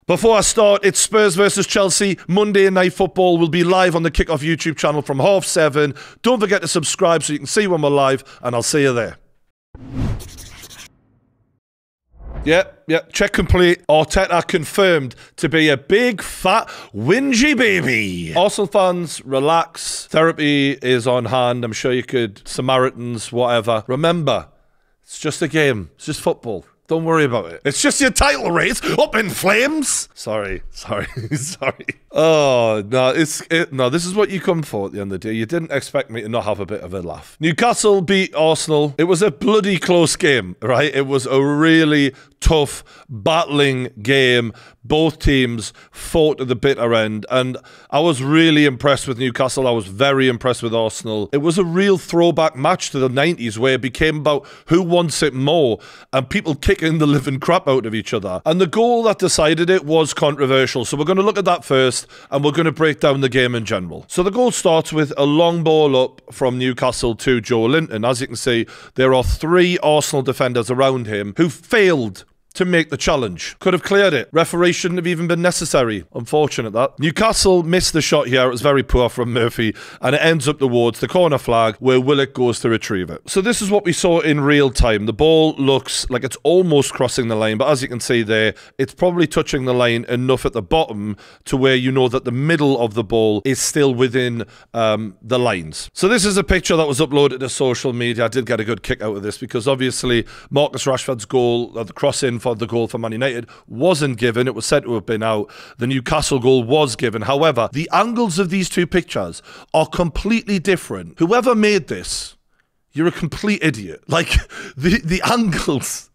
Before I start, it's Spurs versus Chelsea. Monday Night Football will be live on the Kickoff YouTube channel from 7:30. Don't forget to subscribe so you can see when we're live, and I'll see you there. Yep, check complete. Arteta confirmed to be a big, fat, whingy baby. Arsenal fans, relax. Therapy is on hand. I'm sure you could, Samaritans, whatever. Remember, it's just a game. It's just football. Don't worry about it. It's just your title race up in flames. Sorry. Oh, no, this is what you come for at the end of the day. You didn't expect me to not have a bit of a laugh. Newcastle beat Arsenal. It was a bloody close game, right? It was a really tough, battling game. Both teams fought at the bitter end, and I was really impressed with Newcastle. I was very impressed with Arsenal. It was a real throwback match to the 90s where it became about who wants it more and people kicking the living crap out of each other. And the goal that decided it was controversial. So we're going to look at that first, and we're going to break down the game in general. So the goal starts with a long ball up from Newcastle to Joelinton. As you can see, there are 3 Arsenal defenders around him who failed to make the challenge. Could have cleared it. Referee shouldn't have even been necessary. Unfortunate that. Newcastle missed the shot here. It was very poor from Murphy, and it ends up towards the corner flag where Willock goes to retrieve it. So this is what we saw in real time. The ball looks like it's almost crossing the line, but as you can see there, it's probably touching the line enough at the bottom to where you know that the middle of the ball is still within the lines. So this is a picture that was uploaded to social media. I did get a good kick out of this because obviously Marcus Rashford's goal, the cross-in for the goal for Man United, wasn't given. It was said to have been out. The Newcastle goal was given. However, the angles of these 2 pictures are completely different. Whoever made this, you're a complete idiot. Like, the angles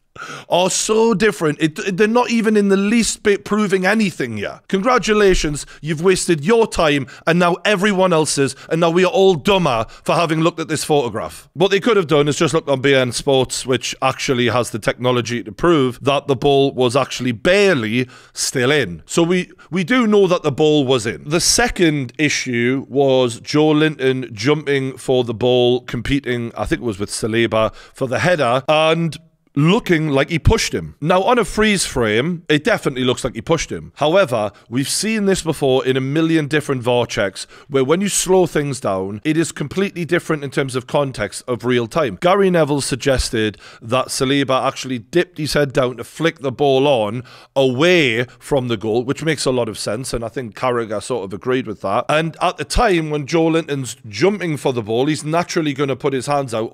are so different. They're not even in the least bit proving anything here. Congratulations, you've wasted your time and now everyone else's, and now we are all dumber for having looked at this photograph. What they could have done is just looked on BN Sports, which actually has the technology to prove that the ball was actually barely still in. So we do know that the ball was in. The second issue was Joelinton jumping for the ball, competing, I think it was with Saliba, for the header, and looking like he pushed him. Now, on a freeze frame, it definitely looks like he pushed him. However, we've seen this before in a million different VAR checks, where when you slow things down, it is completely different in terms of context of real time. Gary Neville suggested that Saliba actually dipped his head down to flick the ball on away from the goal, which makes a lot of sense, and I think Carragher sort of agreed with that. And at the time when Joelinton's jumping for the ball, he's naturally going to put his hands out.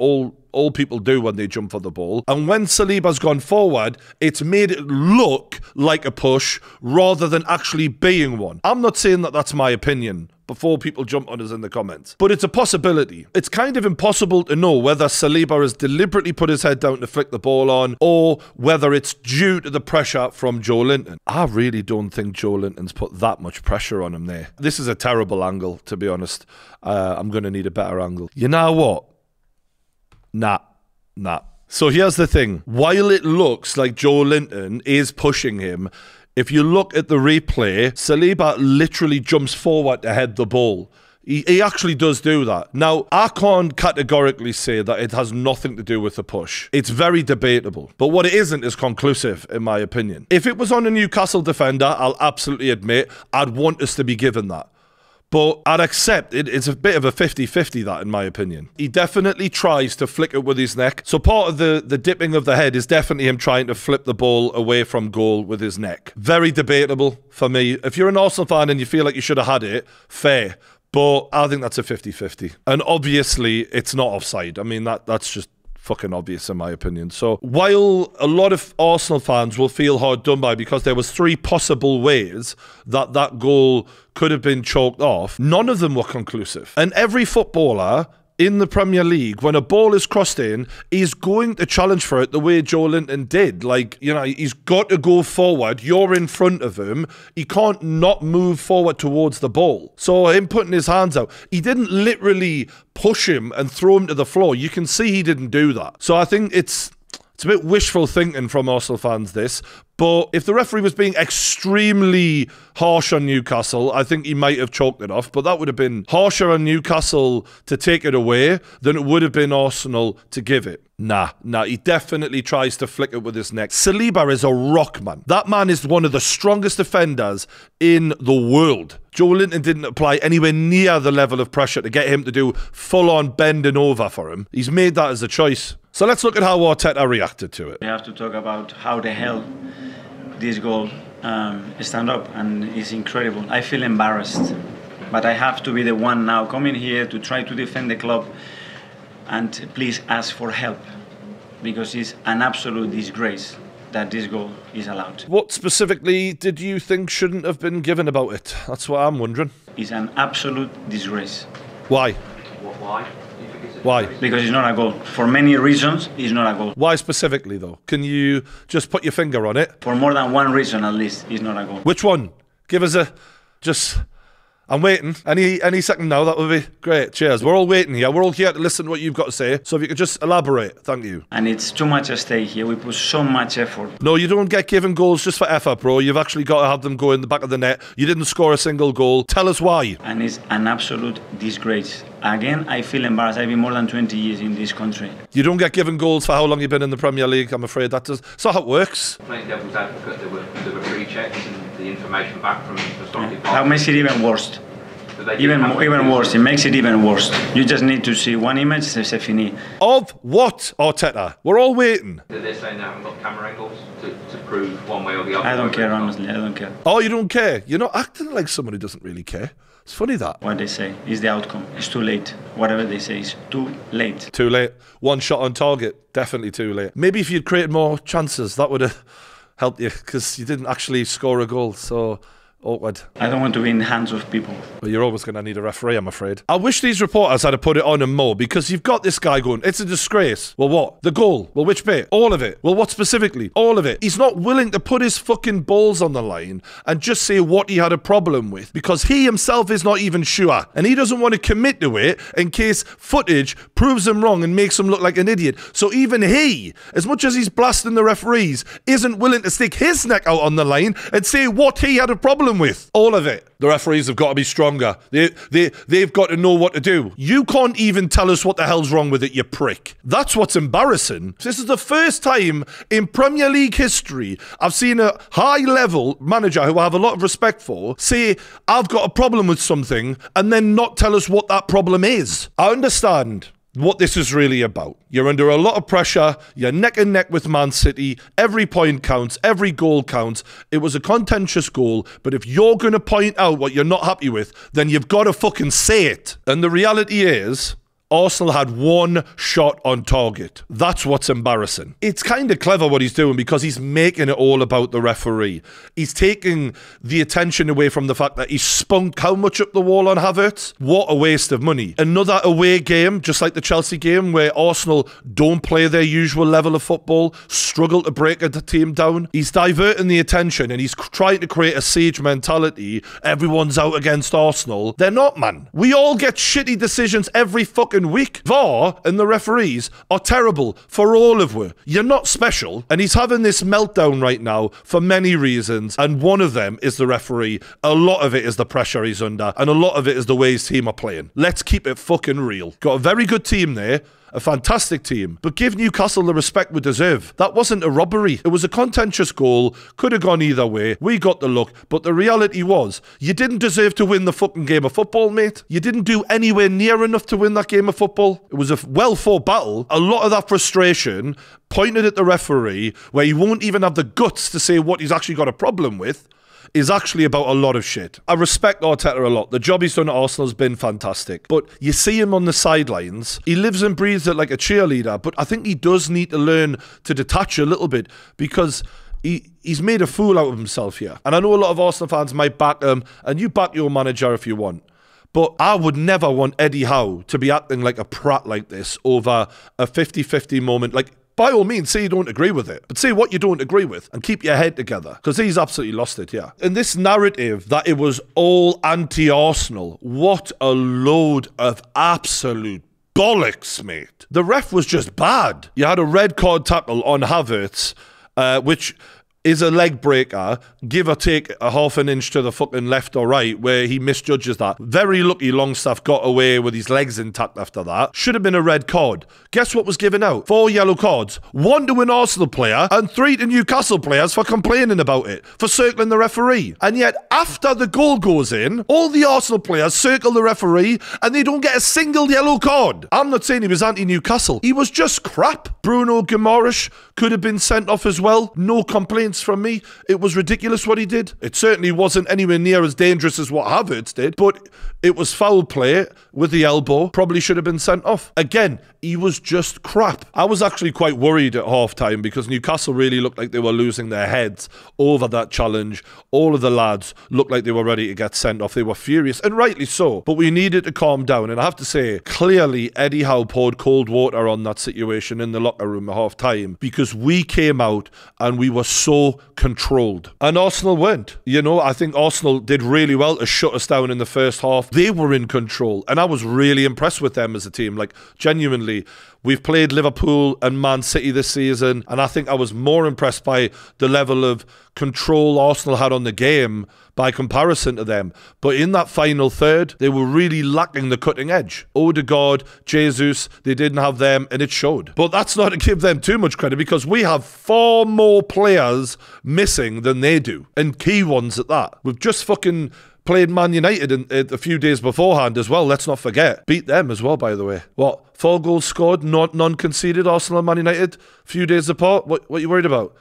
All people do when they jump for the ball. And when Saliba's gone forward, it's made it look like a push rather than actually being one. I'm not saying that that's my opinion before people jump on us in the comments, but it's a possibility. It's kind of impossible to know whether Saliba has deliberately put his head down to flick the ball on or whether it's due to the pressure from Joelinton. I really don't think Joelinton's put that much pressure on him there. This is a terrible angle, to be honest. I'm going to need a better angle. You know what? Nah. So here's the thing. While it looks like Joelinton is pushing him, if you look at the replay, Saliba literally jumps forward to head the ball. He actually does do that. Now, I can't categorically say that it has nothing to do with the push. It's very debatable. But what it isn't is conclusive, in my opinion. If it was on a Newcastle defender, I'll absolutely admit I'd want us to be given that. But I'd accept it's a bit of a 50-50, that, in my opinion. He definitely tries to flick it with his neck. So part of the dipping of the head is definitely him trying to flip the ball away from goal with his neck. Very debatable for me. If you're an Arsenal fan and you feel like you should have had it, fair. But I think that's a 50-50. And obviously, it's not offside. I mean, that's just fucking obvious in my opinion. So while a lot of Arsenal fans will feel hard done by because there was 3 possible ways that that goal could have been chalked off, none of them were conclusive. And every footballer in the Premier League, when a ball is crossed in, he's going to challenge for it the way Joelinton did. Like, you know, he's got to go forward. You're in front of him. He can't not move forward towards the ball. So him putting his hands out, he didn't literally push him and throw him to the floor. You can see he didn't do that. So I think it's a bit wishful thinking from Arsenal fans, this. But if the referee was being extremely harsh on Newcastle, I think he might have chalked it off. But that would have been harsher on Newcastle to take it away than it would have been Arsenal to give it. Nah, he definitely tries to flick it with his neck. Saliba is a rock, man. That man is one of the strongest defenders in the world. Joe Linton didn't apply anywhere near the level of pressure to get him to do full-on bending over for him. He's made that as a choice. So let's look at how Arteta reacted to it. We have to talk about how the hell this goal stand up, and it's incredible. I feel embarrassed, but I have to be the one now coming here to try to defend the club and please ask for help, because it's an absolute disgrace that this goal is allowed. What specifically did you think shouldn't have been given about it? That's what I'm wondering. It's an absolute disgrace. Why? Why? Why? Because it's not a goal. For many reasons, it's not a goal. Why specifically, though? Can you just put your finger on it? For more than one reason, at least, it's not a goal. Which one? Give us a... Just... I'm waiting. Any second now, that would be great. Cheers. We're all waiting here. We're all here to listen to what you've got to say. So if you could just elaborate. Thank you. And it's too much at stake here. We put so much effort. No, you don't get given goals just for effort, bro. You've actually got to have them go in the back of the net. You didn't score a single goal. Tell us why. And it's an absolute disgrace. Again, I feel embarrassed. I've been more than 20 years in this country. You don't get given goals for how long you've been in the Premier League, I'm afraid. That's not how it works. Playing devil's advocate, there were pre-checks and the information back from the stock department. That makes it even worse. Even worse. It makes it even worse. You just need to see one image, c'est fini. Of what, Arteta? We're all waiting. They're saying they haven't got camera angles to prove one way or the other. I don't care, honestly. I don't care. Oh, you don't care? You're not acting like someone who doesn't really care. It's funny that. What they say is the outcome. It's too late. Whatever they say is too late. Too late. One shot on target. Definitely too late. Maybe if you'd created more chances, that would have helped you, because you didn't actually score a goal, so... awkward. I don't want to be in the hands of people. Well, you're always going to need a referee, I'm afraid. I wish these reporters had to put it on him more, because you've got this guy going, it's a disgrace. Well, what? The goal? Well, which bit? All of it. Well, what specifically? All of it. He's not willing to put his fucking balls on the line and just say what he had a problem with, because he himself is not even sure. And he doesn't want to commit to it in case footage proves him wrong and makes him look like an idiot. So even he, as much as he's blasting the referees, isn't willing to stick his neck out on the line and say what he had a problem with. All of it. The referees have got to be stronger. They've got to know what to do. You can't even tell us what the hell's wrong with it, you prick. That's what's embarrassing. This is the first time in Premier League history I've seen a high-level manager who I have a lot of respect for say, I've got a problem with something, and then not tell us what that problem is. I understand what this is really about. You're under a lot of pressure. You're neck and neck with Man City. Every point counts. Every goal counts. It was a contentious goal, but if you're going to point out what you're not happy with, then you've got to fucking say it. And the reality is, Arsenal had one shot on target. That's what's embarrassing. It's kind of clever what he's doing, because he's making it all about the referee. He's taking the attention away from the fact that he spunk how much up the wall on Havertz. What a waste of money. Another away game, just like the Chelsea game, where Arsenal don't play their usual level of football, struggle to break a team down. He's diverting the attention and he's trying to create a siege mentality. Everyone's out against Arsenal. They're not, man. We all get shitty decisions every fucking week. VAR and the referees are terrible for all of you. You're not special. And he's having this meltdown right now for many reasons, and one of them is the referee. A lot of it is the pressure he's under, and a lot of it is the way his team are playing. Let's keep it fucking real. Got a very good team there. A fantastic team, but give Newcastle the respect we deserve. That wasn't a robbery. It was a contentious goal. Could have gone either way. We got the luck, but the reality was, you didn't deserve to win the fucking game of football, mate. You didn't do anywhere near enough to win that game of football. It was a well-fought battle. A lot of that frustration pointed at the referee, where he won't even have the guts to say what he's actually got a problem with, is actually about a lot of shit. I respect Arteta a lot. The job he's done at Arsenal has been fantastic. But you see him on the sidelines. He lives and breathes it like a cheerleader. But I think he does need to learn to detach a little bit, because he's made a fool out of himself here. And I know a lot of Arsenal fans might back him, and you back your manager if you want. But I would never want Eddie Howe to be acting like a prat like this over a 50-50 moment. Like, by all means, say you don't agree with it, but say what you don't agree with and keep your head together, because he's absolutely lost it, yeah. And this narrative that it was all anti-Arsenal, what a load of absolute bollocks, mate. The ref was just bad. You had a red card tackle on Havertz, which is a leg breaker, give or take a half an inch to the fucking left or right, where he misjudges that. Very lucky Longstaff got away with his legs intact after that. Should have been a red card. Guess what was given out? 4 yellow cards. 1 to an Arsenal player and 3 to Newcastle players for complaining about it, for circling the referee. And yet, after the goal goes in, all the Arsenal players circle the referee and they don't get a single yellow card. I'm not saying he was anti-Newcastle. He was just crap. Bruno Guimaraes could have been sent off as well. No complaints from me. It was ridiculous what he did. It certainly wasn't anywhere near as dangerous as what Havertz did, but it was foul play with the elbow. Probably should have been sent off. Again, he was just crap. I was actually quite worried at half-time because Newcastle really looked like they were losing their heads over that challenge. All of the lads looked like they were ready to get sent off. They were furious, and rightly so. But we needed to calm down. And I have to say, clearly, Eddie Howe poured cold water on that situation in the locker room at half-time because we came out and we were so controlled. And Arsenal weren't. You know, I think Arsenal did really well to shut us down in the first half. They were in control. And I was really impressed with them as a team. Like, genuinely. We've played Liverpool and Man City this season, and I think I was more impressed by the level of control Arsenal had on the game by comparison to them. But in that final third, they were really lacking the cutting edge. Odegaard, Jesus, they didn't have them, and it showed. But that's not to give them too much credit because we have 4 more players missing than they do, and key ones at that. We've just fucking played Man United a few days beforehand as well. Let's not forget. Beat them as well, by the way. What? 4 goals scored, none conceded, Arsenal and Man United, a few days apart. What are you worried about?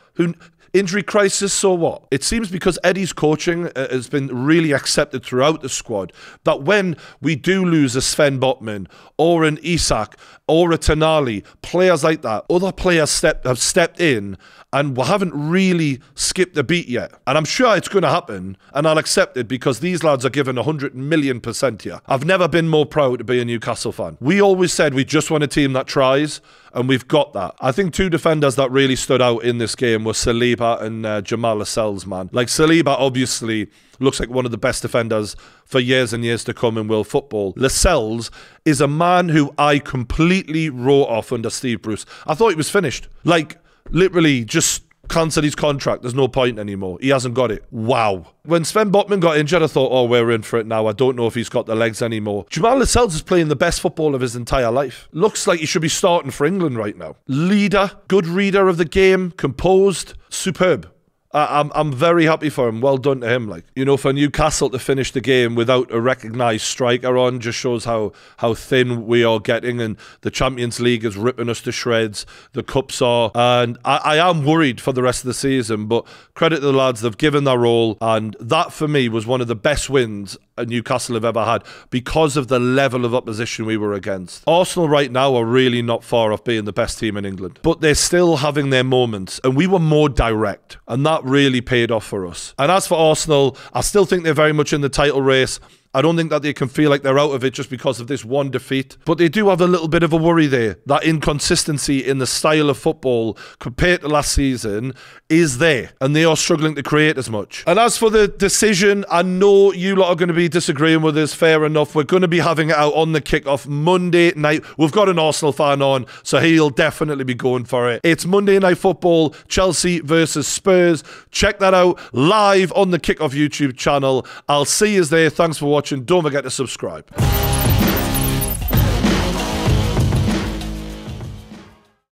Injury crisis, so what? It seems because Eddie's coaching has been really accepted throughout the squad that when we do lose a Sven Botman or an Isak or a Tonali, players like that, other players have stepped in and we haven't really skipped a beat yet. And I'm sure it's going to happen, and I'll accept it because these lads are given 100,000,000% here. I've never been more proud to be a Newcastle fan. We always said we just want a team that tries, and we've got that. I think 2 defenders that really stood out in this game were Saliba and Jamal Lascelles, man. Like, Saliba obviously looks like one of the best defenders for years and years to come in world football. Lascelles is a man who I completely wrote off under Steve Bruce. I thought he was finished. Like, literally just cancelled his contract. There's no point anymore. He hasn't got it. Wow. When Sven Botman got injured, I thought, oh, we're in for it now. I don't know if he's got the legs anymore. Jamal Lascelles is playing the best football of his entire life. Looks like he should be starting for England right now. Leader, good reader of the game, composed, superb. I'm very happy for him. Well done to him. Like, you know, for Newcastle to finish the game without a recognised striker on just shows how thin we are getting, and the Champions League is ripping us to shreds. The cups are, and I am worried for the rest of the season, but credit to the lads, they've given their all, and that for me was one of the best wins Newcastle have ever had because of the level of opposition we were against. Arsenal right now are really not far off being the best team in England, but they're still having their moments, and we were more direct, and that really paid off for us. And as for Arsenal, I still think they're very much in the title race. I don't think that they can feel like they're out of it just because of this one defeat. But they do have a little bit of a worry there. That inconsistency in the style of football compared to last season is there. And they are struggling to create as much. And as for the decision, I know you lot are going to be disagreeing with us. Fair enough. We're going to be having it out on the kickoff Monday night. We've got an Arsenal fan on, so he'll definitely be going for it. It's Monday Night Football, Chelsea versus Spurs. Check that out live on the Kickoff YouTube channel. I'll see you there. Thanks for watching. Don't forget to subscribe.